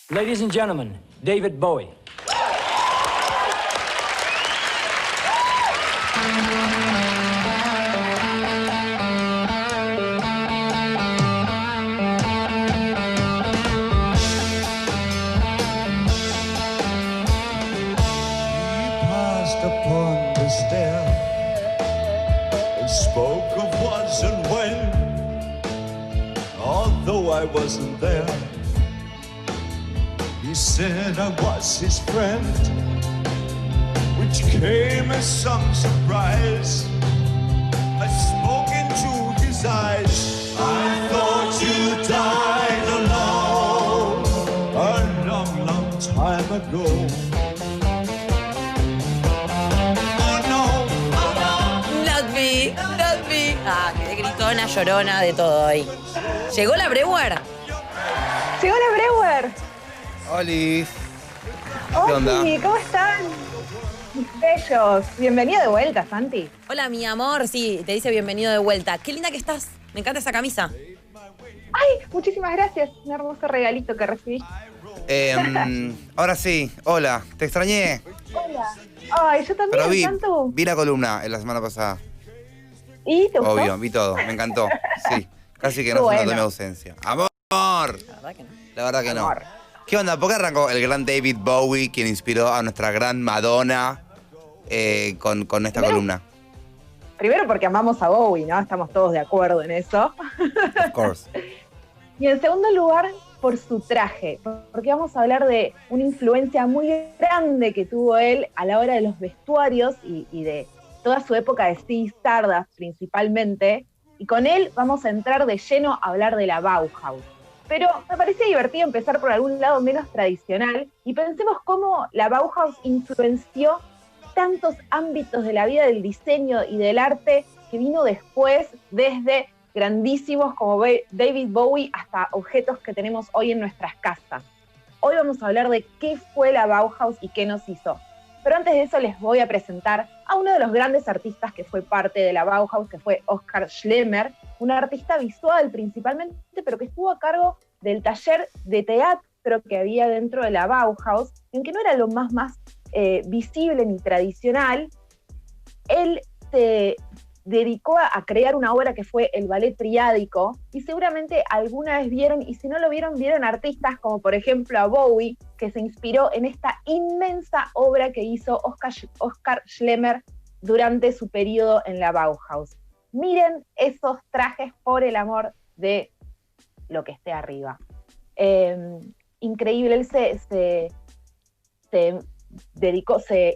Ladies and gentlemen, David Bowie. Upon the stair and spoke of was and when, although I wasn't there. He said I was his friend, which came as some surprise. I spoke into his eyes. I thought you died alone a long, long time ago. Ah, quedé gritona, llorona, de todo hoy. ¿Llegó la Brewer? ¡Llegó la Brewer! Olis. ¿Qué ¡Oli! onda? ¿Cómo están? Mis bellos. Bienvenido de vuelta, Santi. Hola, mi amor. Sí, te dice bienvenido de vuelta. Qué linda que estás. Me encanta esa camisa. ¡Ay! Muchísimas gracias. Un hermoso regalito que recibí. Ahora sí, hola, te extrañé. Hola. Ay, yo también, Pero Santu. vi la columna en la semana pasada. ¿Y te gustó? Obvio, vi todo, me encantó. Sí, casi que no se Bueno. notó mi ausencia. ¡Amor! La verdad que no. La verdad que no. Amor. ¿Qué onda? ¿Por qué arrancó el gran David Bowie, quien inspiró a nuestra gran Madonna con esta Primero- columna? Primero porque amamos a Bowie, ¿no? Estamos todos de acuerdo en eso. Of course. Y en segundo lugar, por su traje. Porque vamos a hablar de una influencia muy grande que tuvo él a la hora de los vestuarios y de toda su época de Ziggy Stardust principalmente. Y con él vamos a entrar de lleno a hablar de la Bauhaus. Pero me parece divertido empezar por algún lado menos tradicional y pensemos cómo la Bauhaus influenció tantos ámbitos de la vida del diseño y del arte que vino después, desde grandísimos como David Bowie hasta objetos que tenemos hoy en nuestras casas. Hoy vamos a hablar de qué fue la Bauhaus y qué nos hizo. Pero antes de eso les voy a presentar a uno de los grandes artistas que fue parte de la Bauhaus, que fue Oskar Schlemmer, un artista visual principalmente, pero que estuvo a cargo del taller de teatro que había dentro de la Bauhaus, en que no era lo más visible ni tradicional. Él se dedicó a crear una obra que fue el ballet triádico, y seguramente alguna vez vieron, y si no lo vieron, vieron artistas como por ejemplo a Bowie, que se inspiró en esta inmensa obra que hizo Oskar Schlemmer durante su periodo en la Bauhaus. Miren esos trajes, por el amor de lo que esté arriba. Increíble, él se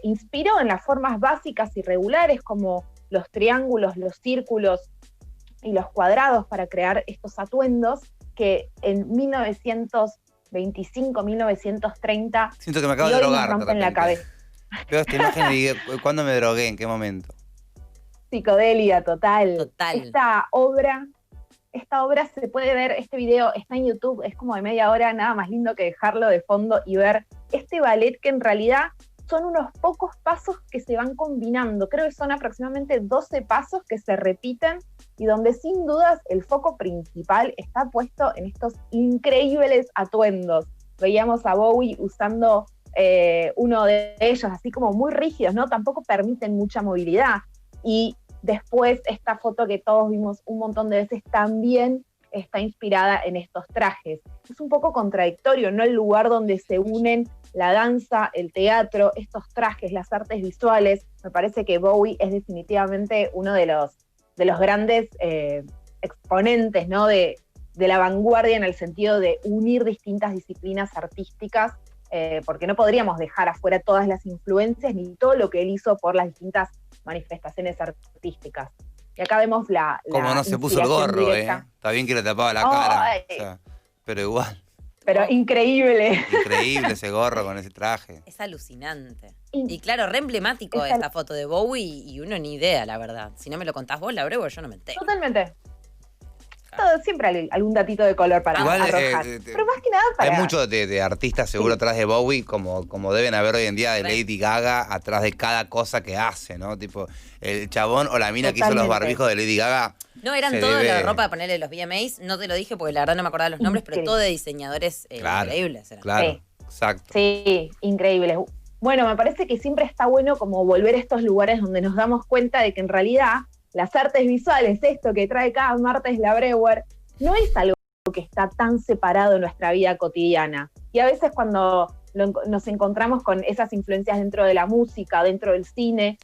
inspiró en las formas básicas y regulares como los triángulos, los círculos y los cuadrados para crear estos atuendos que en 1925, 1930 Siento que me acabo y de hoy nos drogar. de rompen la repente. cabeza. Veo esta imagen y digo, ¿cuándo me drogué? ¿En qué momento? Psicodelia total. Total. Esta obra se puede ver, este video está en YouTube, es como de media hora, nada más lindo que dejarlo de fondo y ver este ballet que en realidad son unos pocos pasos que se van combinando. Creo que son aproximadamente 12 pasos que se repiten y donde sin dudas el foco principal está puesto en estos increíbles atuendos. Veíamos a Bowie usando uno de ellos, así como muy rígidos, ¿no? Tampoco permiten mucha movilidad. Y después esta foto que todos vimos un montón de veces también está inspirada en estos trajes. Es un poco contradictorio, ¿no? El lugar donde se unen la danza, el teatro, estos trajes, las artes visuales. Me parece que Bowie es definitivamente uno de los grandes exponentes, ¿no? de la vanguardia en el sentido de unir distintas disciplinas artísticas, porque no podríamos dejar afuera todas las influencias ni todo lo que él hizo por las distintas manifestaciones artísticas. Y acá vemos la Como no se puso el inspiración gorro, directa. Está bien que le tapaba la cara. Ay. O sea, pero igual. Pero increíble. Increíble ese gorro con ese traje. Es alucinante. Y- Y claro, re emblemático Es esta foto de Bowie y uno ni idea, la verdad. Si no me lo contás vos, la Brewer, yo no me entero. Totalmente. siempre hay algún datito de color para Igual, arrojar. Pero más que nada para... Hay muchos de artistas seguro atrás de Bowie, como deben haber hoy en día de Lady Gaga, atrás de cada cosa que hace, ¿no? Tipo, el chabón o la mina que hizo los barbijos de Lady Gaga. No, eran toda la ropa, ponerle los VMAs, no te lo dije porque la verdad no me acordaba los nombres, pero todo de diseñadores increíbles. Claro, sí. Exacto. Sí, increíbles. Bueno, me parece que siempre está bueno como volver a estos lugares donde nos damos cuenta de que en realidad las artes visuales, esto que trae cada martes la Breuer, no es algo que está tan separado en nuestra vida cotidiana. Y a veces cuando nos encontramos con esas influencias dentro de la música, dentro del cine,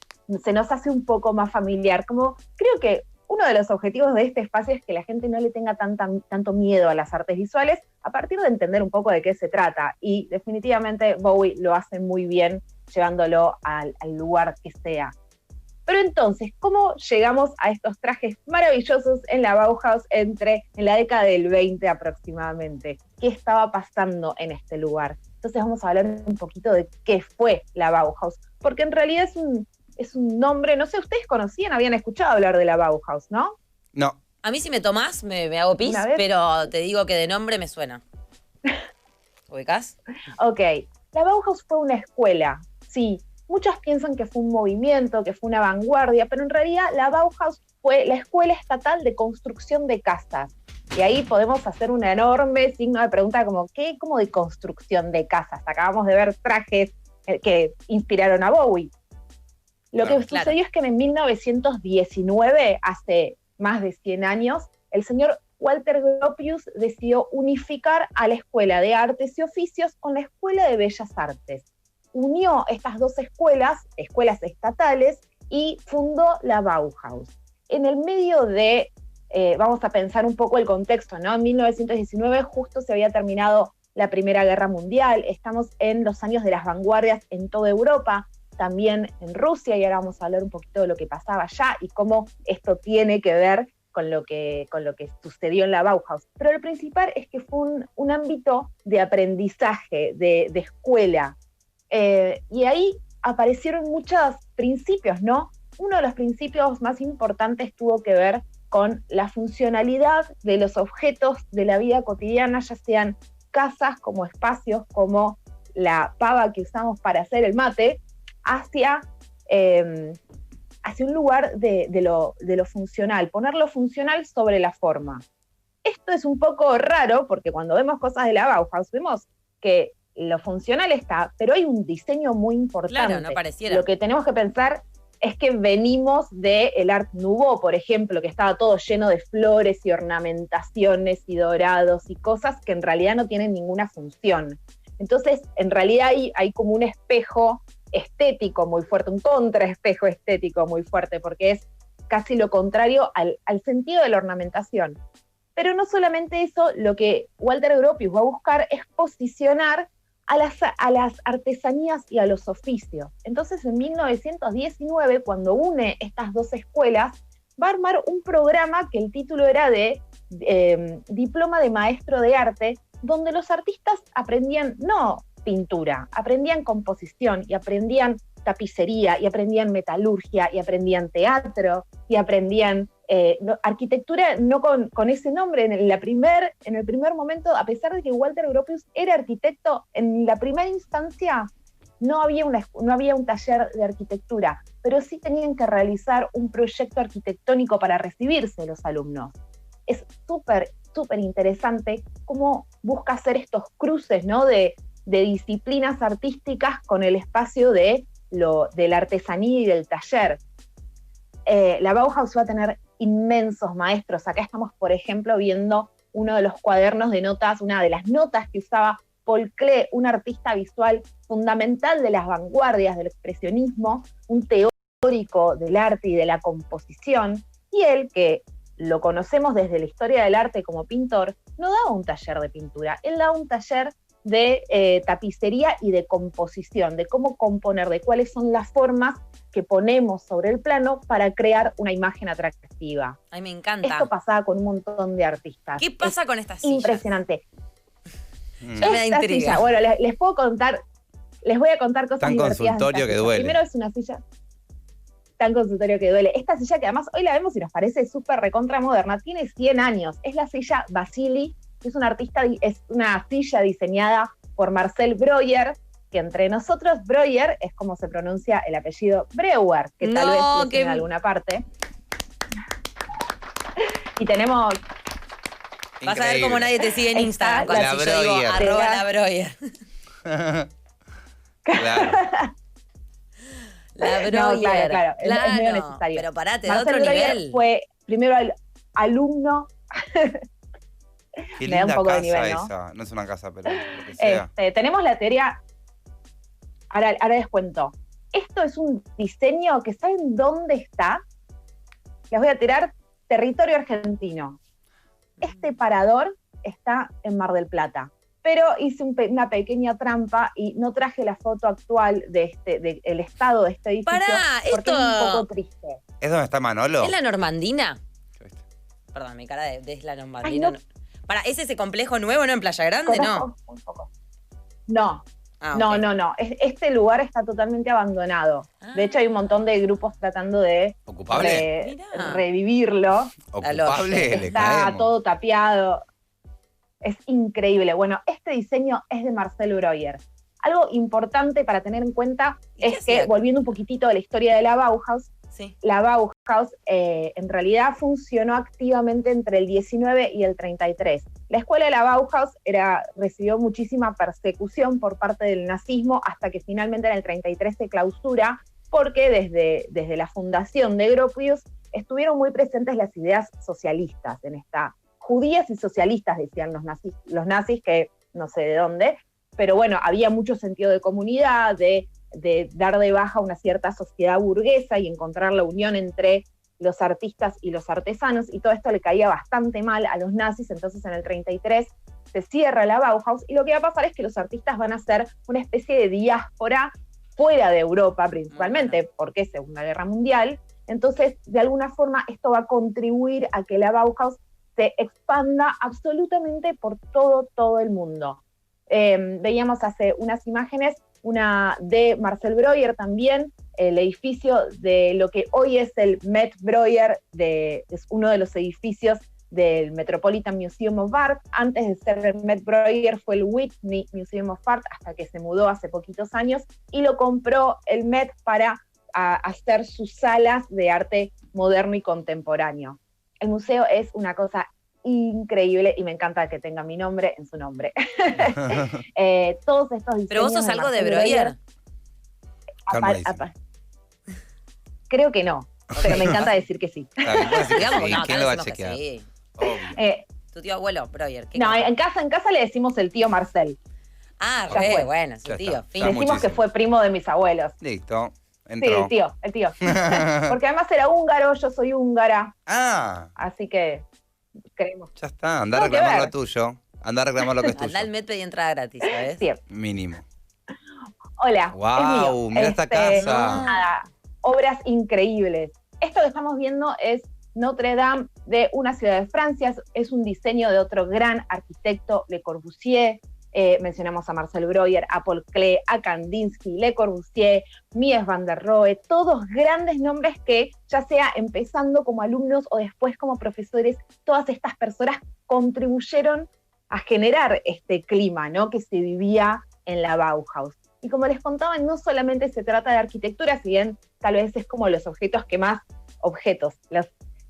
se nos hace un poco más familiar. Como creo que uno de los objetivos de este espacio es que la gente no le tenga tanto miedo a las artes visuales a partir de entender un poco de qué se trata. Y definitivamente Bowie lo hace muy bien llevándolo al lugar que sea. Pero entonces, ¿cómo llegamos a estos trajes maravillosos en la Bauhaus en la década del 20 aproximadamente? ¿Qué estaba pasando en este lugar? Entonces vamos a hablar un poquito de qué fue la Bauhaus, porque en realidad es un nombre, no sé, ustedes conocían, habían escuchado hablar de la Bauhaus, ¿no? No. A mí si me tomás me hago pis, pero te digo que de nombre me suena. ¿Ubicás? Ok, la Bauhaus fue una escuela, sí. Muchos piensan que fue un movimiento, que fue una vanguardia, pero en realidad la Bauhaus fue la escuela estatal de construcción de casas. Y ahí podemos hacer un enorme signo de pregunta como, ¿qué? ¿Cómo de construcción de casas? Acabamos de ver trajes que inspiraron a Bowie. Lo que sucedió es que en 1919, hace más de 100 años, el señor Walter Gropius decidió unificar a la Escuela de Artes y Oficios con la Escuela de Bellas Artes. Unió estas dos escuelas estatales, y fundó la Bauhaus. En el medio de, vamos a pensar un poco el contexto, ¿no? En 1919 justo se había terminado la Primera Guerra Mundial, estamos en los años de las vanguardias en toda Europa, también en Rusia, y ahora vamos a hablar un poquito de lo que pasaba allá y cómo esto tiene que ver con lo que sucedió en la Bauhaus. Pero lo principal es que fue un ámbito de aprendizaje, de escuela, y ahí aparecieron muchos principios, ¿no? Uno de los principios más importantes tuvo que ver con la funcionalidad de los objetos de la vida cotidiana, ya sean casas como espacios, como la pava que usamos para hacer el mate, hacia un lugar de lo funcional, poner lo funcional sobre la forma. Esto es un poco raro porque cuando vemos cosas de la Bauhaus vemos que lo funcional está, pero hay un diseño muy importante. Claro, no pareciera. Lo que tenemos que pensar es que venimos del Art Nouveau, por ejemplo, que estaba todo lleno de flores y ornamentaciones y dorados y cosas que en realidad no tienen ninguna función. Entonces, en realidad hay como un espejo estético muy fuerte, un contraespejo estético muy fuerte, porque es casi lo contrario al sentido de la ornamentación. Pero no solamente eso, lo que Walter Gropius va a buscar es posicionar a las artesanías y a los oficios. Entonces, en 1919, cuando une estas dos escuelas, va a armar un programa que el título era de Diploma de Maestro de Arte, donde los artistas aprendían no pintura, aprendían composición y aprendían tapicería y aprendían metalurgia y aprendían teatro y aprendían arquitectura, no con ese nombre. En el primer momento, a pesar de que Walter Gropius era arquitecto, en la primera instancia no había un taller de arquitectura, pero sí tenían que realizar un proyecto arquitectónico para recibirse los alumnos. Es súper, súper interesante cómo busca hacer estos cruces, ¿no? de disciplinas artísticas con el espacio de la artesanía y del taller. La Bauhaus va a tener inmensos maestros. Acá estamos, por ejemplo, viendo uno de los cuadernos de notas, una de las notas que usaba Paul Klee, un artista visual fundamental de las vanguardias del expresionismo, un teórico del arte y de la composición, y él, que lo conocemos desde la historia del arte como pintor, no daba un taller de pintura, él daba un taller de tapicería y de composición, de cómo componer, de cuáles son las formas que ponemos sobre el plano para crear una imagen atractiva. Ay, me encanta. Esto pasaba con un montón de artistas. ¿Qué pasa con estas sillas? Impresionante. Ya me da intriga. Silla, bueno, les voy a contar cosas tan divertidas. Consultorio que duele. Primero es una silla. tan consultorio que duele. Esta silla que además hoy la vemos y nos parece súper recontra moderna, tiene 100 años. Es la silla Vasili, que es una silla diseñada por Marcel Breuer, que entre nosotros Breuer es como se pronuncia el apellido Breuer, que tal vez lo tiene en alguna parte. Y tenemos... Vas a ver cómo nadie te sigue en Instagram. La Si yo digo, Breuer. @la Breuer. Claro. La Breuer. No, claro, es medio necesario. Pero pará, te da Marcel otro Breuer nivel. fue primero alumno. Qué Me da un linda poco de casa nivel, ¿no? esa. No es una casa, pero lo que sea. Tenemos la teoría. Ahora les cuento. Esto es un diseño que ¿saben dónde está? Les voy a tirar territorio argentino. Este parador está en Mar del Plata. Pero hice una pequeña trampa y no traje la foto actual del estado de este edificio. Pará, porque esto- es un poco triste. ¿Es donde está Manolo? ¿Es la Normandina? ¿Qué viste? Perdón, mi cara de es la Normandina. Ay, no. Pará, ¿es ese complejo nuevo, no en Playa Grande? No. Conozco un poco. No, Ah, no, ok. no. Este lugar está totalmente abandonado. De hecho, hay un montón de grupos tratando de ¿Ocupable? Mirá. revivirlo. ¿Ocupable? Le Está caemos. todo tapiado. Es increíble. Bueno, este diseño es de Marcel Breuer. Algo importante para tener en cuenta ¿Y qué es que, hacía? volviendo un poquito a la historia de la Bauhaus, Sí. la Bauhaus en realidad funcionó activamente entre el 19 y el 33. La escuela de la Bauhaus recibió muchísima persecución por parte del nazismo hasta que finalmente en el 33 se clausura, porque desde la fundación de Gropius estuvieron muy presentes las ideas socialistas en esta. Judías y socialistas, decían los nazis, que no sé de dónde, pero bueno, había mucho sentido de comunidad, de dar de baja una cierta sociedad burguesa y encontrar la unión entre los artistas y los artesanos, y todo esto le caía bastante mal a los nazis. Entonces en el 33 se cierra la Bauhaus, y lo que va a pasar es que los artistas van a ser una especie de diáspora fuera de Europa principalmente, porque es Segunda Guerra Mundial. Entonces, de alguna forma, esto va a contribuir a que la Bauhaus se expanda absolutamente por todo el mundo. Veíamos hace unas imágenes, una de Marcel Breuer también, el edificio de lo que hoy es el Met Breuer, es uno de los edificios del Metropolitan Museum of Art. Antes de ser el Met Breuer fue el Whitney Museum of Art, hasta que se mudó hace poquitos años, y lo compró el Met para hacer sus salas de arte moderno y contemporáneo. El museo es una cosa increíble y me encanta que tenga mi nombre en su nombre. Todos estos diseños. ¿Pero vos sos algo de Marcel Breuer? Calmadísimo. Creo que no, pero me encanta decir que sí. Está bien, puede decir que Digamos, sí. no, ¿Quién acá lo va a decimos que chequear? sí. Obvio. Tu tío abuelo, Breuer. ¿qué No, cosa? en casa le decimos el tío Marcel. Ah, ya fue. bueno, su Ya tío, está. fin. Está Decimos muchísimo. que fue primo de mis abuelos. Listo. Sí, Entró. el tío. Porque además era húngaro, yo soy húngara, Ah, así que creemos. ya está. Anda a Tengo que reclamar ver. lo tuyo. Anda a reclamar lo que es tuyo. Andá al Met y entrada gratis, ¿sabes? Sí. Mínimo. Hola, Guau, es mío. mirá esta casa. Nada, obras increíbles. Esto que estamos viendo es Notre Dame de una ciudad de Francia, es un diseño de otro gran arquitecto, Le Corbusier. Mencionamos a Marcel Breuer, a Paul Klee, a Kandinsky, Le Corbusier, Mies van der Rohe, todos grandes nombres que, ya sea empezando como alumnos o después como profesores, todas estas personas contribuyeron a generar este clima, ¿no?, que se vivía en la Bauhaus. Y como les contaba, no solamente se trata de arquitectura, si bien tal vez es como los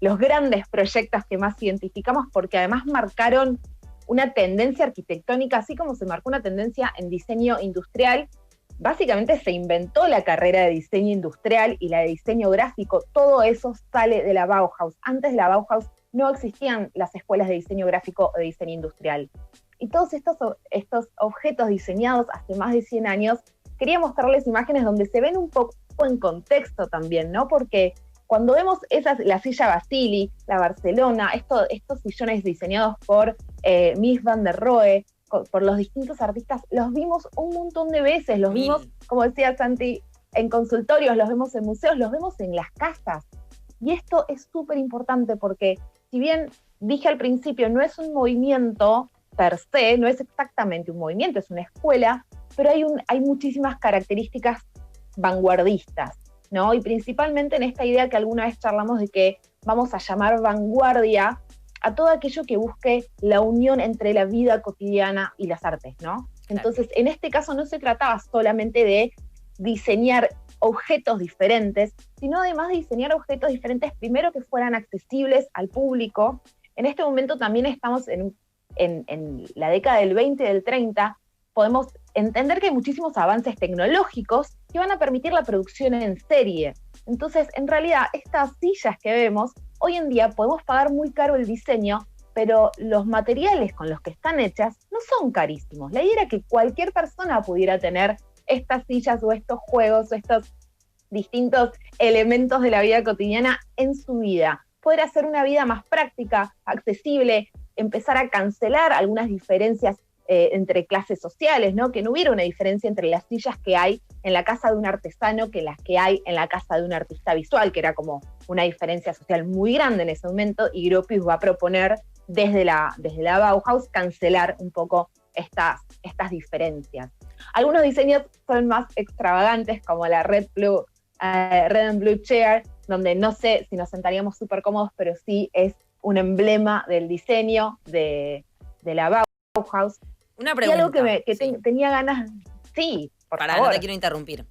los grandes proyectos que más identificamos, porque además marcaron una tendencia arquitectónica, así como se marcó una tendencia en diseño industrial. Básicamente se inventó la carrera de diseño industrial y la de diseño gráfico. Todo eso sale de la Bauhaus. Antes de la Bauhaus no existían las escuelas de diseño gráfico o de diseño industrial. Y todos estos objetos diseñados hace más de 100 años, quería mostrarles imágenes donde se ven un poco en contexto también, ¿no? Porque cuando vemos la silla Vasili, la Barcelona, estos sillones diseñados por Mies van der Rohe, por los distintos artistas, los vimos un montón de veces, los vimos, como decía Santi, en consultorios, los vemos en museos, los vemos en las casas. Y esto es súper importante porque, si bien dije al principio, no es un movimiento per se, no es exactamente un movimiento, es una escuela, pero hay muchísimas características vanguardistas. ¿no? Y principalmente en esta idea que alguna vez charlamos de que vamos a llamar vanguardia a todo aquello que busque la unión entre la vida cotidiana y las artes, ¿no? Entonces, en este caso no se trataba solamente de diseñar objetos diferentes, sino además de diseñar objetos diferentes, primero que fueran accesibles al público. En este momento también estamos en la década del 20 y del 30, podemos entender que hay muchísimos avances tecnológicos que van a permitir la producción en serie. Entonces, en realidad, estas sillas que vemos, hoy en día podemos pagar muy caro el diseño, pero los materiales con los que están hechas no son carísimos. La idea era que cualquier persona pudiera tener estas sillas o estos juegos o estos distintos elementos de la vida cotidiana en su vida. Poder hacer una vida más práctica, accesible, empezar a cancelar algunas diferencias entre clases sociales, ¿no? Que no hubiera una diferencia entre las sillas que hay en la casa de un artesano que las que hay en la casa de un artista visual, que era como una diferencia social muy grande en ese momento, y Gropius va a proponer desde la Bauhaus cancelar un poco estas diferencias. Algunos diseños son más extravagantes, como la Red and Blue Chair, donde no sé si nos sentaríamos súper cómodos, pero sí es un emblema del diseño de la Bauhaus. Una pregunta. Y algo que tenía ganas... Sí, por favor. No te quiero interrumpir.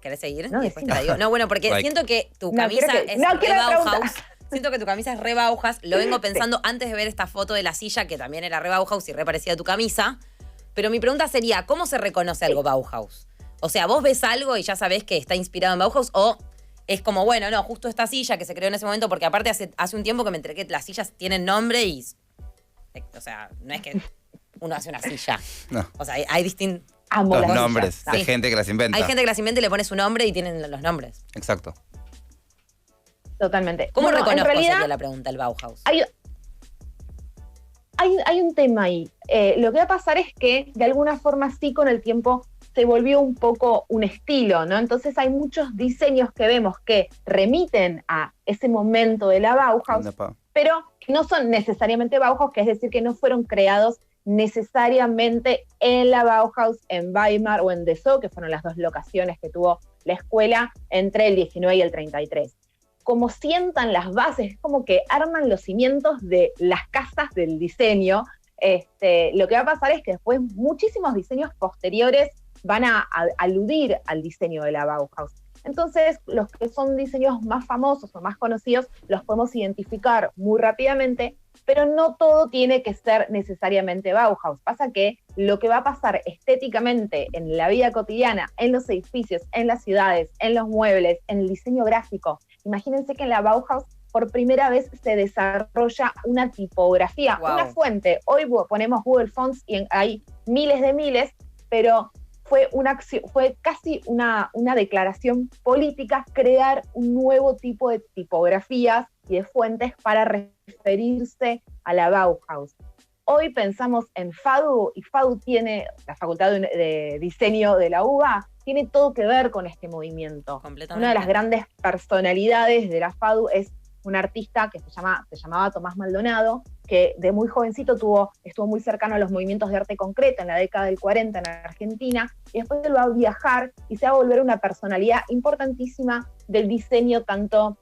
¿Querés seguir? No, después te la digo. No, bueno, porque siento que tu camisa es re Bauhaus. Siento que tu camisa es re Bauhaus. Lo vengo pensando antes de ver esta foto de la silla, que también era re Bauhaus y re parecida a tu camisa. Pero mi pregunta sería, ¿cómo se reconoce algo Bauhaus? O sea, ¿vos ves algo y ya sabés que está inspirado en Bauhaus? ¿O es como, bueno, no, justo esta silla que se creó en ese momento? Porque aparte hace un tiempo que me enteré que las sillas tienen nombre y... O sea, no es que uno hace una silla. No. O sea, hay distintos... Los nombres de gente que las inventa. Hay gente que las inventa y le pone su nombre y tienen los nombres. Exacto. Totalmente. ¿Cómo reconozco, en realidad, sería la pregunta, el Bauhaus? Hay un tema ahí. Lo que va a pasar es que, de alguna forma, sí, con el tiempo se volvió un poco un estilo, ¿no? Entonces hay muchos diseños que vemos que remiten a ese momento de la Bauhaus, pero que no son necesariamente Bauhaus, que es decir, que no fueron creados necesariamente en la Bauhaus, en Weimar o en Dessau, que fueron las dos locaciones que tuvo la escuela entre el 19 y el 33. Como sientan las bases, es como que arman los cimientos de las casas del diseño. Lo que va a pasar es que después muchísimos diseños posteriores van a aludir al diseño de la Bauhaus. Entonces, los que son diseños más famosos o más conocidos los podemos identificar muy rápidamente, pero no todo tiene que ser necesariamente Bauhaus. Pasa que lo que va a pasar estéticamente en la vida cotidiana, en los edificios, en las ciudades, en los muebles, en el diseño gráfico. Imagínense que en la Bauhaus por primera vez se desarrolla una tipografía, una fuente. Hoy ponemos Google Fonts y hay miles, pero fue casi una declaración política crear un nuevo tipo de tipografías y de fuentes para referirse a la Bauhaus. Hoy pensamos en FADU, y FADU tiene, la Facultad de Diseño de la UBA, tiene todo que ver con este movimiento. Una de las grandes personalidades de la FADU es un artista que se llamaba Tomás Maldonado, que de muy jovencito estuvo muy cercano a los movimientos de arte concreto en la década del 40 en Argentina, y después él va a viajar y se va a volver una personalidad importantísima del diseño, tanto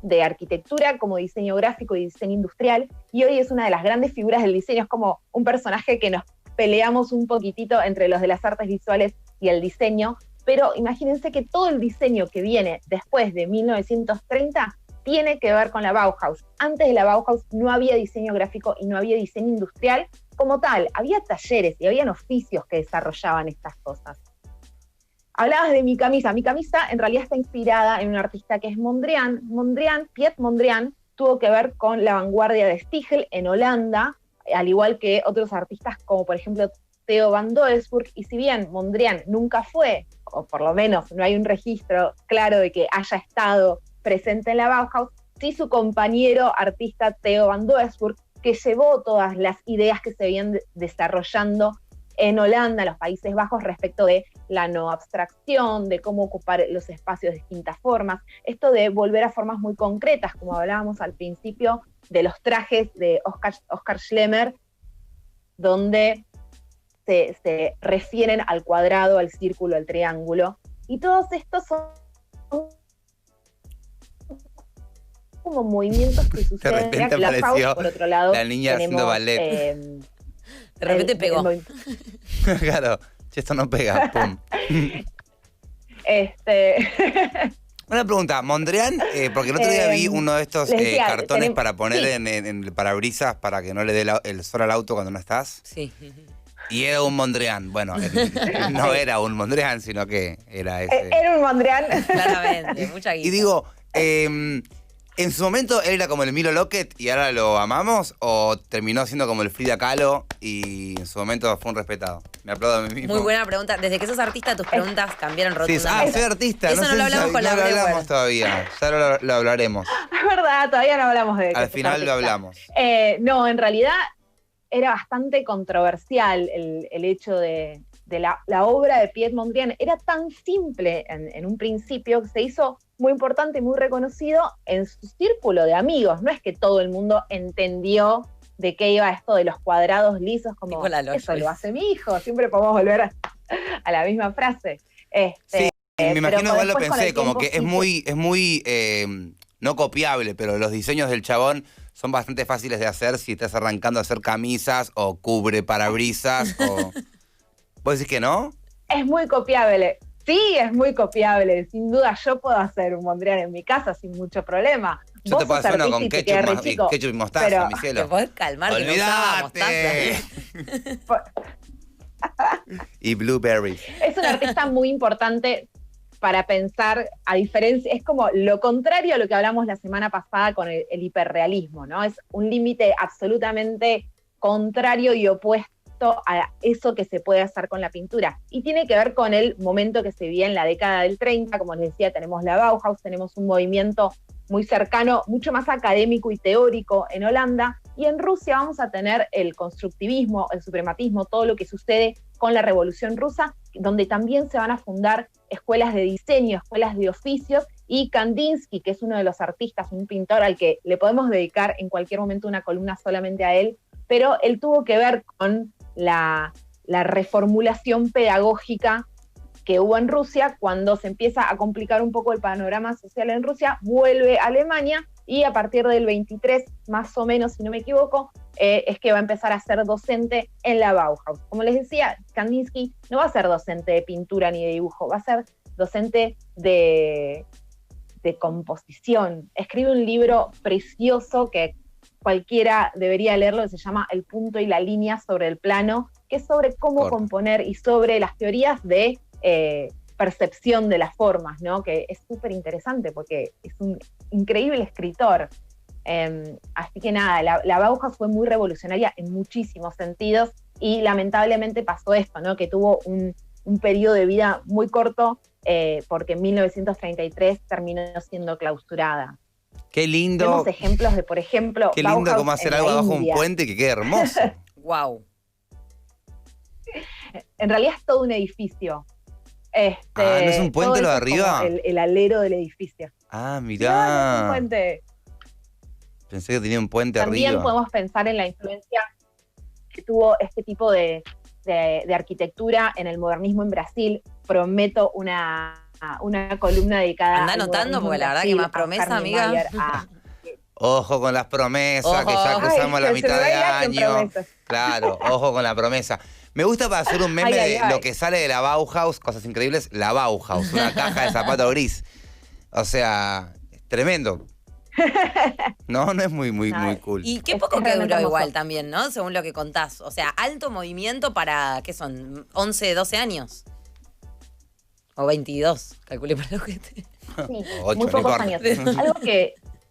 de arquitectura como diseño gráfico y diseño industrial, y hoy es una de las grandes figuras del diseño. Es como un personaje que nos peleamos un poquitito entre los de las artes visuales y el diseño, pero imagínense que todo el diseño que viene después de 1930 tiene que ver con la Bauhaus. Antes de la Bauhaus no había diseño gráfico y no había diseño industrial como tal. Había talleres y habían oficios que desarrollaban estas cosas. Hablabas de mi camisa. Mi camisa en realidad está inspirada en un artista que es Mondrian. Piet Mondrian tuvo que ver con la vanguardia de Stiegel en Holanda, al igual que otros artistas como por ejemplo Theo van Doesburg, y si bien Mondrian nunca fue, o por lo menos no hay un registro claro de que haya estado presente en la Bauhaus, sí su compañero artista Theo van Doesburg, que llevó todas las ideas que se habían desarrollando en Holanda, los Países Bajos, respecto de la no abstracción, de cómo ocupar los espacios de distintas formas, esto de volver a formas muy concretas, como hablábamos al principio, de los trajes de Oscar Schlemmer, donde se refieren al cuadrado, al círculo, al triángulo, Y todos estos son como movimientos que suceden. De repente La apareció house, por otro lado, la niña haciendo ballet. De repente pegó. Claro, che, esto no pega, pum. Una pregunta, Mondrian, porque el otro día vi uno de estos decía, cartones para poner en el parabrisas para que no le dé el sol al auto cuando no estás. Sí. Y era un Mondrian. Bueno, no era un Mondrian, sino que era ese. Era un Mondrian. Claramente, mucha guita. Y digo, ¿en su momento él era como el Milo Lockett y ahora lo amamos? ¿O terminó siendo como el Frida Kahlo y en su momento fue un respetado? Me aplaudo a mí mismo. Muy buena pregunta. Desde que sos artista, tus preguntas cambiaron rotundamente. Soy artista. Eso no lo hablamos con la No lo Brewer. hablamos todavía. Ya lo hablaremos. Es verdad, todavía no hablamos de eso. Al final lo hablamos. No, en realidad era bastante controversial el hecho de la obra de Piet Mondrian. Era tan simple en un principio que se hizo muy importante y muy reconocido en su círculo de amigos. No es que todo el mundo entendió de qué iba esto de los cuadrados lisos, como eso lo hace mi hijo. Siempre podemos volver a la misma frase. Sí, me imagino, igual lo después, con pensé, el como tiempo, que es muy no copiable, pero los diseños del chabón son bastante fáciles de hacer si estás arrancando a hacer camisas o cubre parabrisas o... ¿Vos decís que no? Es muy copiable. Sí, es muy copiable. Sin duda yo puedo hacer un Mondrian en mi casa sin mucho problema. Yo te puedo hacer uno con ketchup y mostaza, pero mi cielo. ¿Te podés calmar? ¡Olvídate! Y blueberries. Es un artista muy importante para pensar, a diferencia, es como lo contrario a lo que hablamos la semana pasada con el hiperrealismo, ¿no? Es un límite absolutamente contrario y opuesto a eso que se puede hacer con la pintura. Y tiene que ver con el momento que se vivía en la década del 30, como les decía, tenemos la Bauhaus, tenemos un movimiento muy cercano, mucho más académico y teórico en Holanda, y en Rusia vamos a tener el constructivismo, el suprematismo, todo lo que sucede con la Revolución Rusa, donde también se van a fundar escuelas de diseño, escuelas de oficios, y Kandinsky, que es uno de los artistas, un pintor al que le podemos dedicar en cualquier momento una columna solamente a él, pero él tuvo que ver con la reformulación pedagógica que hubo en Rusia. Cuando se empieza a complicar un poco el panorama social en Rusia, vuelve a Alemania y a partir del 23, más o menos, si no me equivoco, es que va a empezar a ser docente en la Bauhaus. Como les decía, Kandinsky no va a ser docente de pintura ni de dibujo, va a ser docente de composición. Escribe un libro precioso que cualquiera debería leerlo, que se llama El punto y la línea sobre el plano, que es sobre cómo componer y sobre las teorías de percepción de las formas, ¿no? Que es súper interesante porque es un increíble escritor. Así que nada, la Bauhaus fue muy revolucionaria en muchísimos sentidos y lamentablemente pasó esto, ¿no? Que tuvo un periodo de vida muy corto porque en 1933 terminó siendo clausurada. Qué lindo. Tenemos ejemplos de, por ejemplo, qué lindo Bauhaus como hacer en algo la abajo de un India. puente que quede hermoso. Wow. En realidad es todo un edificio. ¿no es un puente lo de arriba? El alero del edificio. Ah, No, mirá. no es un puente. Pensé que tenía un puente También arriba. podemos pensar en la influencia que tuvo este tipo de arquitectura en el modernismo en Brasil. Prometo una columna dedicada Anda al anotando, modernismo porque en la verdad Brasil, que más a promesa, Carmen amiga. Mayer, Ojo con las promesas, Ojo. que ya cruzamos la Ay, mitad se me de veía con año. promesas. Claro, ojo con la promesa. Me gusta para hacer un meme Ay, ay, de ay. lo que sale de la Bauhaus, cosas increíbles, la Bauhaus, una caja de zapato gris. O sea, tremendo. No es muy cool. Y qué Es poco que realmente duró hermoso. igual también, ¿no? Según lo que contás. O sea, alto movimiento para, ¿qué son? 11, 12 años. O 22, calculé para el ojete. Sí, Ocho, muy no pocos importa. años.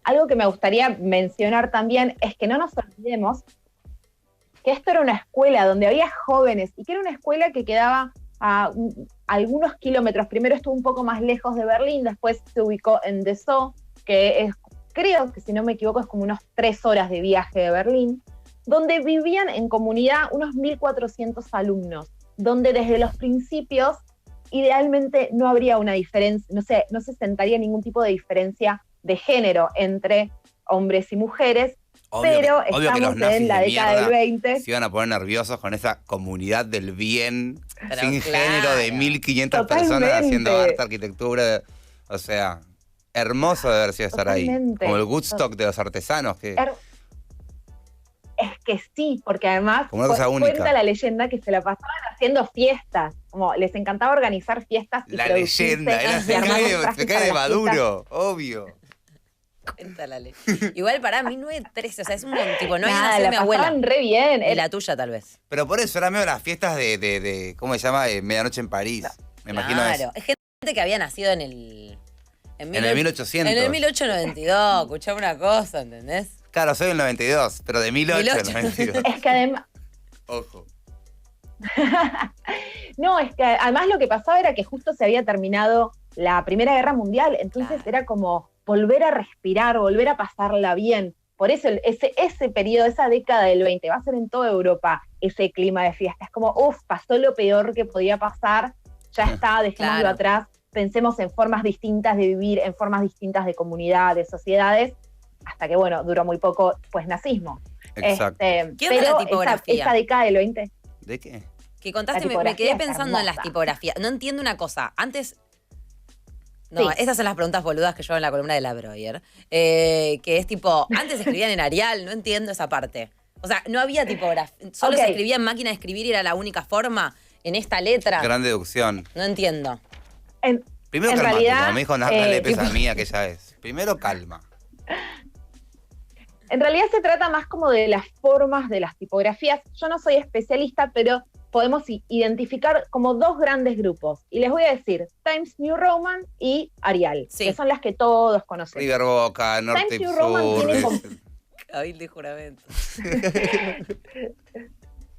Algo que me gustaría mencionar también es que no nos olvidemos que esto era una escuela donde había jóvenes y que era una escuela que quedaba a algunos kilómetros. Primero estuvo un poco más lejos de Berlín, después se ubicó en Dessau, que es, creo que si no me equivoco, es como unos 3 horas de viaje de Berlín, donde vivían en comunidad unos 1.400 alumnos, donde desde los principios idealmente no habría una diferencia, no se sentaría ningún tipo de diferencia de género entre hombres y mujeres, pero obvio que los estamos nazis en la de década del mierda 20. se iban a poner nerviosos con esa comunidad del bien Pero sin claro. género de 1500 personas Totalmente. haciendo arte, arquitectura. O sea, hermoso de haber sido estar ahí. Totalmente. Como el Woodstock de los artesanos. Que Es que sí, porque además Como una cosa única. cuenta la leyenda que se la pasaban haciendo fiestas. Como les encantaba organizar fiestas y la producirse leyenda, y armar los se trajes cae para de las Maduro, obvio. Cuéntale. Igual para 1913, o sea, es un tipo, no había Nada, nacido la mi abuela. pasaban re bien. Y la tuya, tal vez. Pero por eso era medio las fiestas de ¿cómo se llama? Medianoche en París. Me imagino Claro. eso. Es gente que había nacido en el. En el 1800. En el 1892. Escuchame una cosa, ¿entendés? Claro, soy el 92, pero de 1892. Es que además, Ojo. no, es que además lo que pasaba era que justo se había terminado la Primera Guerra Mundial, entonces Claro. era como volver a respirar, volver a pasarla bien. Por eso ese periodo, esa década del 20, va a ser en toda Europa ese clima de fiesta. Es como, pasó lo peor que podía pasar, ya está, dejémoslo Claro. atrás, pensemos en formas distintas de vivir, en formas distintas de comunidad, de sociedades, hasta que, bueno, duró muy poco, pues, nazismo. Exacto. ¿Qué onda la Pero tipografía? esa década del 20... ¿De qué? Que contaste, La me tipografía quedé es pensando en las hermosa. tipografías. No entiendo una cosa. Antes. No, Sí. esas son las preguntas boludas que yo hago en la columna de la Breuer. Que es tipo, antes escribían en Arial, no entiendo esa parte. O sea, no había tipografía. Solo Ok. se escribía en máquina de escribir y era la única forma en esta letra. Gran deducción. No entiendo. Primero En calmate, realidad, como me dijo Narra Lepes a mí aquella vez. Primero calma. En realidad se trata más como de las formas de las tipografías. Yo no soy especialista, pero podemos identificar como dos grandes grupos. Y les voy a decir Times New Roman y Arial, Sí. que son las que todos conocemos. River Boca, Norte y Times New Roman Sur. tiene como- Cabildo y juramento.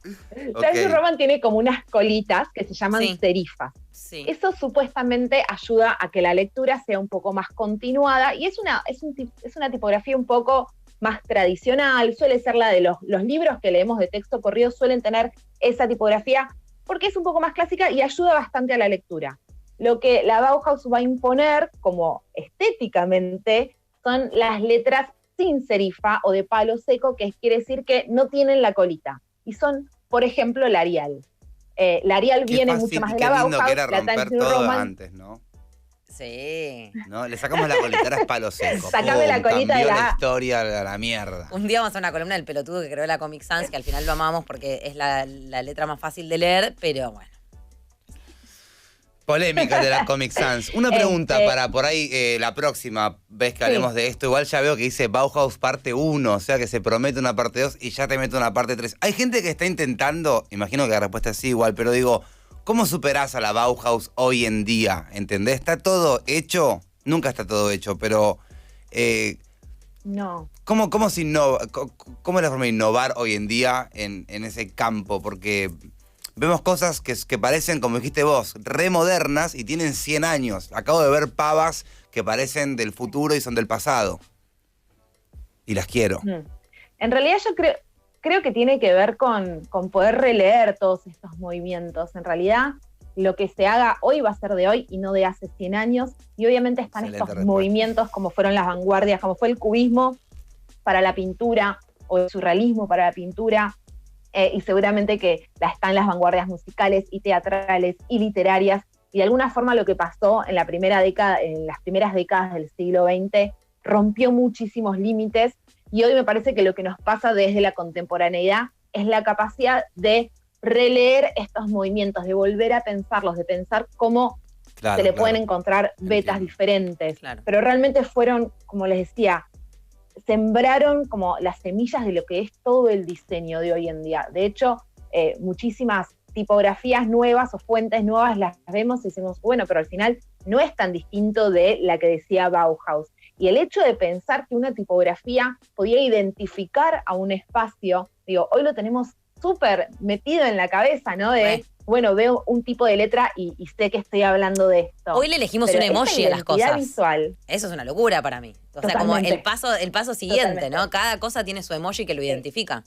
Times New Roman tiene como unas colitas que se llaman Sí. serifas. Sí. Eso supuestamente ayuda a que la lectura sea un poco más continuada y es una tipografía un poco más tradicional, suele ser la de los libros que leemos de texto corrido, suelen tener esa tipografía porque es un poco más clásica y ayuda bastante a la lectura. Lo que la Bauhaus va a imponer como estéticamente son las letras sin serifa o de palo seco, que quiere decir que no tienen la colita y son, por ejemplo, la Arial. La Arial Qué viene fácil mucho más y de qué la lindo Bauhaus, que era la romper Times New todo Roman. antes, ¿no? Sí. ¿No? Le sacamos la colita, era palo seco. Sacame la colita cambió de la la A. historia a la mierda. Un día vamos a hacer una columna del pelotudo que creó la Comic Sans, que al final lo amamos porque es la letra más fácil de leer, pero bueno. Polémica de la Comic Sans. Una pregunta Este- para por ahí la próxima vez que Sí. hablemos de esto. Igual ya veo que dice Bauhaus parte 1, o sea que se promete una parte 2 y ya te mete una parte 3. Hay gente que está intentando, imagino que la respuesta es sí igual, pero digo, ¿cómo superás a la Bauhaus hoy en día? ¿Entendés? ¿Está todo hecho? Nunca está todo hecho, pero No. ¿cómo se innova? ¿Cómo es la forma de innovar hoy en día en ese campo? Porque vemos cosas que parecen, como dijiste vos, re modernas y tienen 100 años. Acabo de ver pavas que parecen del futuro y son del pasado. Y las quiero. En realidad yo creo que tiene que ver con poder releer todos estos movimientos. En realidad lo que se haga hoy va a ser de hoy y no de hace 100 años. Y obviamente están Excelente estos respuesta. movimientos como fueron las vanguardias, como fue el cubismo para la pintura o el surrealismo para la pintura. Y seguramente que están las vanguardias musicales y teatrales y literarias. Y de alguna forma lo que pasó en las primeras décadas del siglo XX rompió muchísimos límites. Y hoy me parece que lo que nos pasa desde la contemporaneidad es la capacidad de releer estos movimientos, de volver a pensarlos, de pensar cómo Claro, se le claro. pueden encontrar vetas Entiendo. diferentes. Claro. Pero realmente fueron, como les decía, sembraron como las semillas de lo que es todo el diseño de hoy en día. De hecho, muchísimas tipografías nuevas o fuentes nuevas las vemos y decimos, bueno, pero al final no es tan distinto de la que decía Bauhaus. Y el hecho de pensar que una tipografía podía identificar a un espacio, digo, hoy lo tenemos súper metido en la cabeza, ¿no? De, bueno, veo un tipo de letra y sé que estoy hablando de esto. Hoy le elegimos Pero un emoji esta a las identidad cosas. visual, Eso es una locura para mí. O sea, como Totalmente. el paso siguiente, Totalmente. ¿no? Cada cosa tiene su emoji que lo identifica.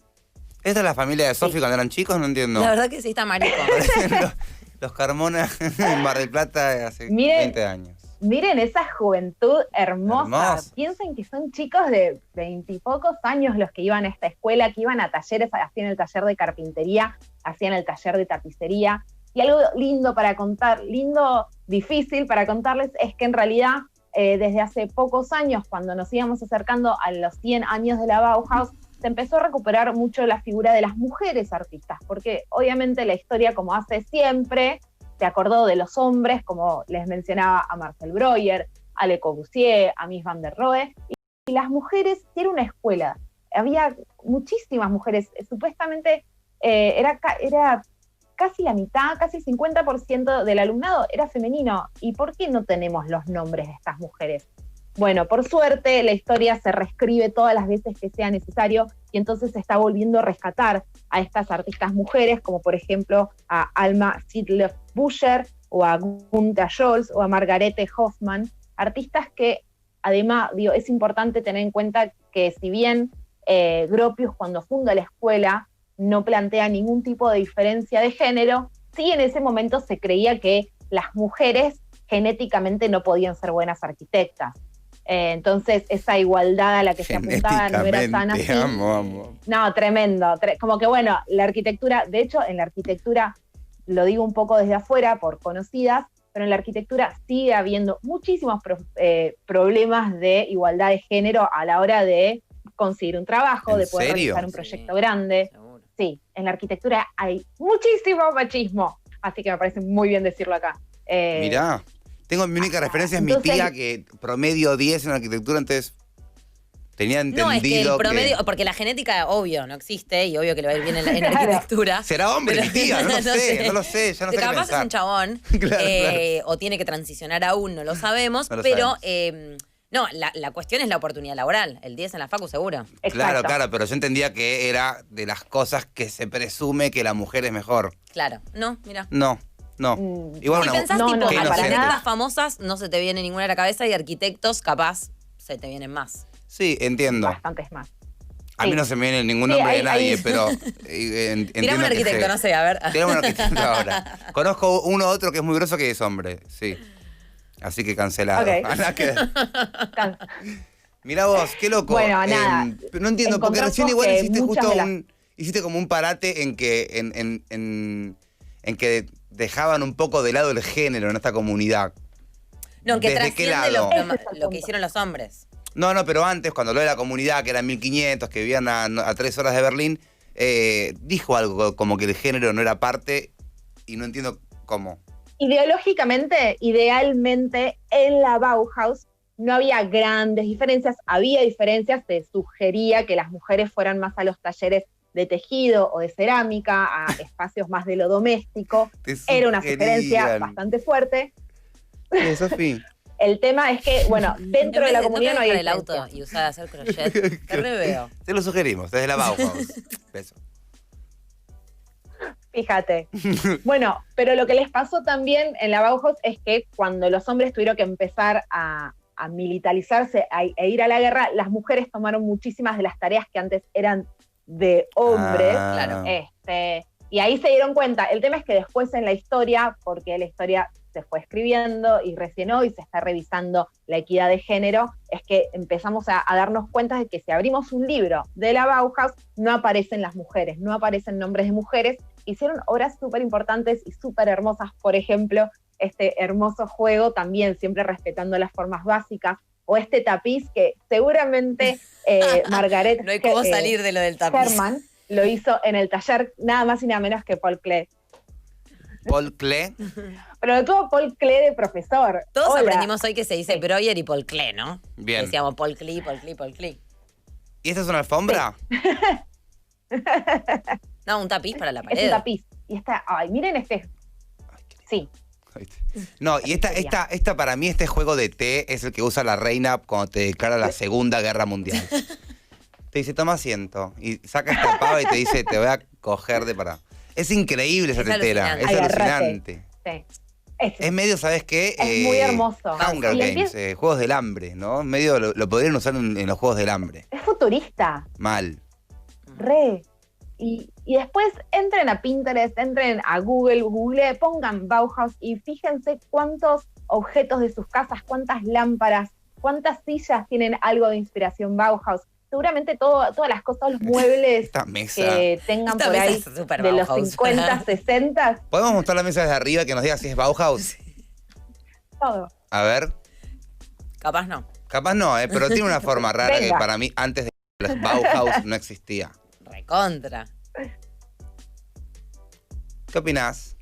¿Esta es la familia de Sofi cuando eran chicos? No entiendo. La verdad que sí está marico. los Carmona en Mar del Plata hace Miren. 20 años. miren esa juventud hermosa. Hermoso. Piensen que son chicos de 20 y pocos años los que iban a esta escuela, que iban a talleres, hacían el taller de carpintería, hacían el taller de tapicería. Y algo lindo para contar, difícil para contarles, es que en realidad desde hace pocos años, cuando nos íbamos acercando a los 100 años de la Bauhaus, se empezó a recuperar mucho la figura de las mujeres artistas, porque obviamente la historia, como hace siempre, se acordó de los hombres, como les mencionaba a Marcel Breuer, a Le Corbusier, a Mies van der Rohe, y las mujeres, era una escuela, había muchísimas mujeres, supuestamente era casi la mitad, casi el 50% del alumnado era femenino. ¿Y por qué no tenemos los nombres de estas mujeres? Bueno, por suerte la historia se reescribe todas las veces que sea necesario y entonces se está volviendo a rescatar a estas artistas mujeres, como por ejemplo a Alma Sidloff-Buscher o a Gunta Scholz o a Margarete Hoffmann, artistas que además, es importante tener en cuenta que si bien Gropius cuando funda la escuela no plantea ningún tipo de diferencia de género, sí en ese momento se creía que las mujeres genéticamente no podían ser buenas arquitectas. Entonces esa igualdad a la que se apuntaba no era tan así. Amo. No, tremendo. Como que bueno, la arquitectura, de hecho en la arquitectura, lo digo un poco desde afuera por conocidas, pero en la arquitectura sigue habiendo muchísimos problemas de igualdad de género a la hora de conseguir un trabajo, de poder realizar un proyecto grande. Seguro. Sí, en la arquitectura hay muchísimo machismo, así que me parece muy bien decirlo acá. Mirá, tengo mi única referencia es mi tía que promedio 10 en arquitectura, entonces tenía entendido no, es que el promedio, porque la genética, obvio, no existe y obvio que le va a ir bien en la arquitectura. ¿Será hombre mi tía? No lo sé, ya no sé qué capaz pensar. es un chabón, Claro. o tiene que transicionar aún, no lo sabemos, No lo pero... sabemos. No, la cuestión es la oportunidad laboral. El 10 en la facu seguro. Claro, pero yo entendía que era de las cosas que se presume que la mujer es mejor. Claro. No, mira. No. Igual Si una pensás, no, tipo, no, para arquitectas nada. famosas, no se te viene ninguna a la cabeza y arquitectos, capaz, se te vienen más. Sí, entiendo. Bastantes más. A mí no se me viene ningún nombre de nadie, pero entiendo. Tirame un arquitecto, no sé, a ver. Tirame un arquitecto ahora. Conozco uno u otro que es muy grosso que es hombre, sí. Así que cancelado. Ok. Nada que ver. Mirá vos, qué loco. Bueno, nada. No entiendo, porque Encontramos recién igual que hiciste muchas justo de las- hiciste como un parate en que en que dejaban un poco de lado el género en esta comunidad. No, que ¿Desde qué trasciende lado? lo Ese es el que punto. hicieron los hombres. No, pero antes, cuando lo de la comunidad, que eran 1500, que vivían a 3 horas de Berlín, dijo algo como que el género no era parte y no entiendo cómo. Ideológicamente, idealmente, en la Bauhaus no había grandes diferencias, había diferencias, se sugería que las mujeres fueran más a los talleres de tejido o de cerámica, a espacios más de lo doméstico. Era una sugerencia sugerían. bastante fuerte. Sofi. El tema es que, bueno, dentro de la comunidad no hay el auto diferencia. y usar hacer crochet. Te re veo. Te lo sugerimos, desde la Bauhaus. Beso. Fíjate. Bueno, pero lo que les pasó también en la Bauhaus es que cuando los hombres tuvieron que empezar a militarizarse e ir a la guerra, las mujeres tomaron muchísimas de las tareas que antes eran de hombres. Claro. Y ahí se dieron cuenta. El tema es que después en la historia, porque la historia se fue escribiendo y recién hoy se está revisando la equidad de género, es que empezamos a darnos cuenta de que si abrimos un libro de la Bauhaus, no aparecen las mujeres, no aparecen nombres de mujeres. Hicieron obras súper importantes y súper hermosas, por ejemplo, este hermoso juego, también siempre respetando las formas básicas, o este tapiz que seguramente Margaret No hay cómo salir de lo del tapiz. Herman lo hizo en el taller nada más y nada menos que Paul Klee. Paul Klee. Pero lo tuvo Paul Klee de profesor. Todos Hola. aprendimos hoy que se dice Sí. Breuer y Paul Klee, ¿no? Bien. Decíamos Paul Klee, Paul Klee, Paul Klee. ¿Y esta es una alfombra? No, un tapiz para la Es pared. un tapiz. Y está, ay, miren este. Sí. No, y esta para mí, este juego de té es el que usa la reina cuando te declara la Segunda Guerra Mundial. Te dice, toma asiento. Y saca esta pava y te dice, te voy a coger de para. Es increíble esa Es tetera. alucinante. Es Agárrate. alucinante. Sí. Es medio, ¿sabes qué? Es muy hermoso. Hunger Y Games, juegos del hambre, ¿no? Medio lo podrían usar en los juegos del hambre. Es futurista. Mal. Re. Y después entren a Pinterest, entren a Google, pongan Bauhaus y fíjense cuántos objetos de sus casas, cuántas lámparas, cuántas sillas tienen algo de inspiración Bauhaus. seguramente todas las cosas, los muebles Esta mesa. que tengan Esta por mesa ahí es súper de los Bauhaus. 50, 60, ¿Podemos mostrar la mesa desde arriba que nos diga si es Bauhaus? todo. A ver. Capaz no. Capaz no, pero tiene una forma rara que Venga. para mí antes de los Bauhaus no existía. Recontra. ¿Qué opinás?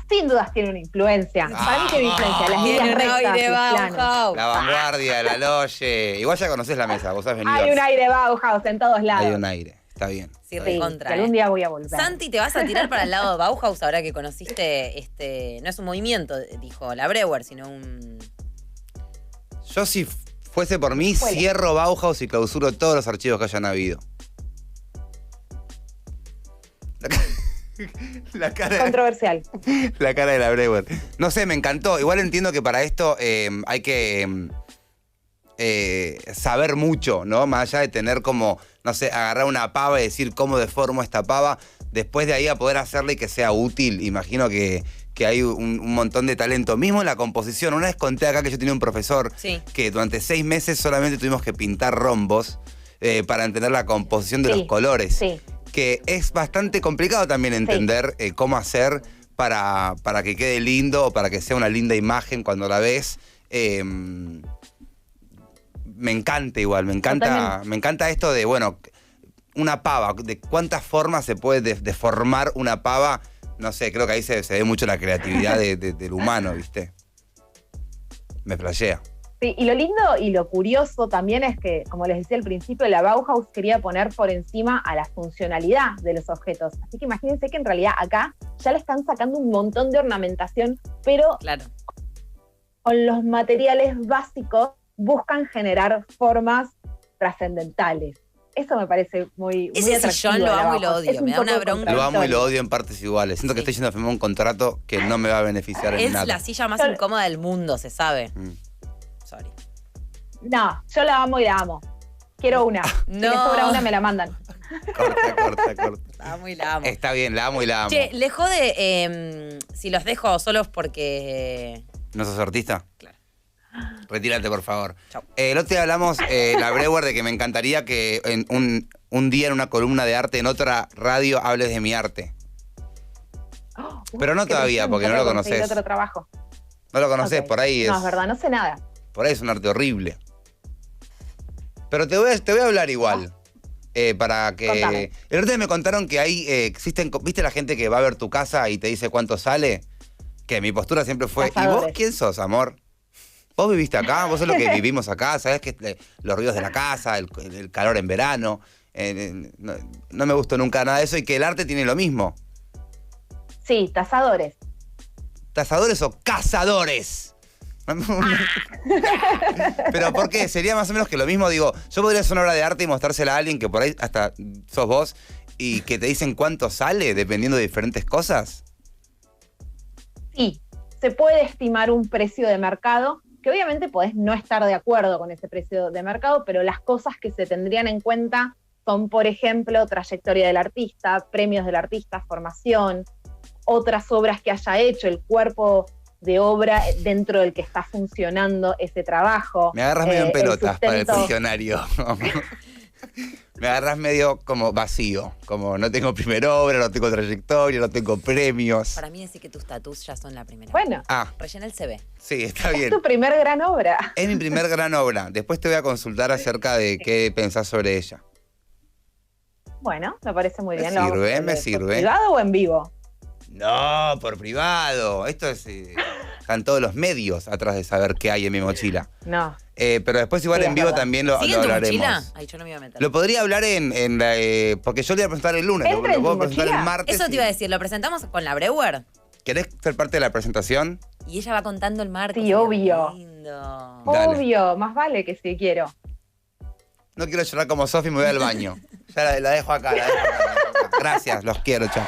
Sin dudas tiene una influencia. Para mí tiene una influencia. Las Tiene líneas un rectas, aire los planos. Bauhaus. La vanguardia, la loye. Igual ya conocés la mesa, vos has venido. Hay un aire Bauhaus en todos lados. Hay un aire, está bien. Sí, Sí, recontra. que algún día voy a volver. Santi, ¿te vas a tirar para el lado de Bauhaus ahora que conociste no es un movimiento, dijo la Breuer, sino un... Yo si fuese por mí, Fuera. cierro Bauhaus y clausuro todos los archivos que hayan habido. La cara, Controversial. la cara de la Breuer. No sé, me encantó. Igual entiendo que para esto hay que saber mucho, ¿no? Más allá de tener como, no sé, agarrar una pava y decir cómo deformo esta pava. Después de ahí a poder hacerle y que sea útil, imagino que hay un montón de talento. Mismo en la composición. Una vez conté acá que yo tenía un profesor Sí. que durante 6 meses solamente tuvimos que pintar rombos para entender la composición de Sí, los colores. sí. Que es bastante complicado también entender cómo hacer para que quede lindo o para que sea una linda imagen cuando la ves. Me encanta igual, me encanta esto de, bueno, una pava, de cuántas formas se puede deformar una pava. No sé, creo que ahí se ve mucho la creatividad del humano, ¿viste? Me flashea. Sí, y lo lindo y lo curioso también es que, como les decía al principio, la Bauhaus quería poner por encima a la funcionalidad de los objetos. Así que imagínense que en realidad acá ya le están sacando un montón de ornamentación, pero Claro. con los materiales básicos buscan generar formas trascendentales. Eso me parece muy Ese atractivo sillón lo de la amo y lo Bauhaus. odio, Es un me da una poco bronca. Lo amo y lo contradictorio. odio en partes iguales. Siento que Sí. estoy yendo a firmar un contrato que no me va a beneficiar en Es nada. la silla más Yo- incómoda del mundo, se sabe. Mm. Sorry. No, yo la amo y la amo. Quiero una. Si No. me sobra una, me la mandan. Corta. La amo y la amo. Está bien, la amo y la amo. Che, le jode si los dejo solos porque... ¿No sos artista? Claro. Retírate, por favor. Chau. El otro día hablamos, la Breuer, de que me encantaría que en un día en una columna de arte en otra radio hables de mi arte. Pero no Qué todavía, presión, porque no tengo lo que conseguir conocés. otro trabajo. No lo conocés, Ok. por ahí es. No, es verdad, no sé nada. Por ahí es un arte horrible. Pero te voy a hablar igual. Para que. Contame. El otro día me contaron que hay. Existen. ¿Viste la gente que va a ver tu casa y te dice cuánto sale? Que mi postura siempre fue. ¿Y vos Cazadores. quién sos, amor? Vos viviste acá, vos sos lo que vivimos acá, sabés que los ruidos de la casa, el calor en verano. No me gustó nunca nada de eso y que el arte tiene lo mismo. Sí, tasadores. ¿Tasadores o cazadores? Pero ¿por qué? Sería más o menos que lo mismo. Digo, yo podría hacer una obra de arte y mostrársela a alguien que por ahí hasta sos vos y que te dicen cuánto sale dependiendo de diferentes cosas. Sí, se puede estimar un precio de mercado, que obviamente podés no estar de acuerdo con ese precio de mercado, pero las cosas que se tendrían en cuenta son, por ejemplo, trayectoria del artista, premios del artista, formación, otras obras que haya hecho, el cuerpo de obra dentro del que está funcionando ese trabajo. Me agarras medio en el pelotas para el sustento. funcionario. Me agarras medio como vacío. Como no tengo primera obra, no tengo trayectoria, no tengo premios. Para mí decir que tus tatús ya son la primera. Bueno, Ah, Rellena el CV. sí, está es bien. tu primer gran obra. Es mi primer gran obra. Después te voy a consultar acerca de qué pensás sobre ella. Bueno, me parece muy Me bien. Lo vamos a sirve, hacer me ¿por sirve. ¿Privado o en vivo? No, por privado. Esto es. Están todos los medios atrás de saber qué hay en mi mochila. No. Pero después, igual Sí, en es vivo verdad. también lo ¿Sigue en tu hablaremos. mochila? Ay, yo no me iba a meter. Lo podría hablar en la. Porque yo lo voy a presentar el lunes. ¿Entra en Lo puedo tu presentar mochila? el martes. Eso te iba a decir, lo presentamos con la Breuer ¿Querés ser parte de la presentación? y ella va contando el marco. Sí, sería obvio. lindo. Dale. Obvio, más vale que sí quiero. No quiero llorar como Sofi, me voy al baño. Ya la dejo acá, la dejo acá. Gracias, los quiero, chao.